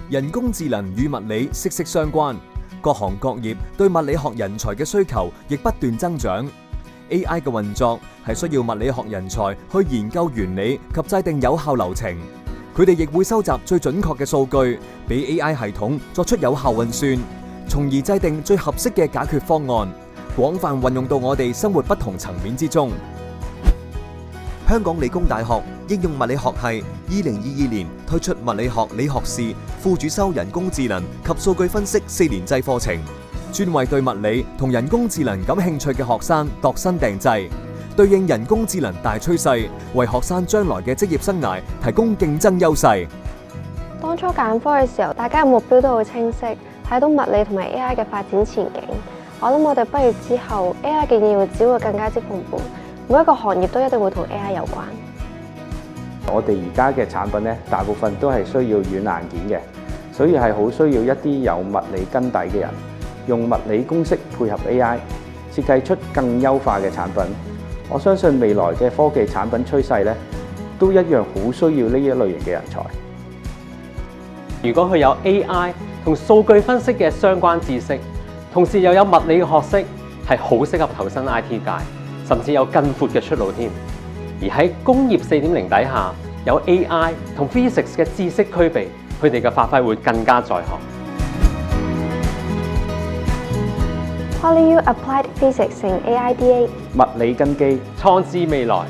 人工智能與物理息息相關，各行各業對物理學人才嘅需求亦不斷增長。AI 嘅運作係需要物理學人才去研究原理及制定有效流程，佢哋亦會收集最準確嘅數據，俾 AI 系統作出有效運算，從而制定最合適嘅解決方案，廣泛運用到我哋生活不同層面之中。香港理工大學應用物理學系2022年推出物理學理學士副主修人工智能及數據分析4年制課程，專為對物理同人工智能感興趣嘅學生度身訂製，對應人工智能大趨勢，為學生將來嘅職業生涯提供競爭優勢。當初揀科嘅時候，大家嘅目標都好清晰，睇到物理同埋 AI 嘅發展前景。我諗我哋畢業之後 ，AI 嘅應用只會更加之豐富，每一個行業都一定會同 AI 有關。我哋而家嘅產品咧，大部分都係需要軟硬件嘅，所以係好需要一啲有物理根底嘅人，用物理公式配合 AI， 設計出更優化嘅產品。我相信未來嘅科技產品趨勢咧，都一樣好需要呢一類型嘅人才。如果佢有 AI 同數據分析嘅相關知識，同時又有物理嘅學識，係好適合投身 IT 界，甚至有更闊嘅出路添。而喺工業4.0底下，有 AI 同 Physics 嘅知識俱備，佢哋嘅發揮會更加在行。PolyU Applied Physics 成 AIDA， 物理根基，創智未來。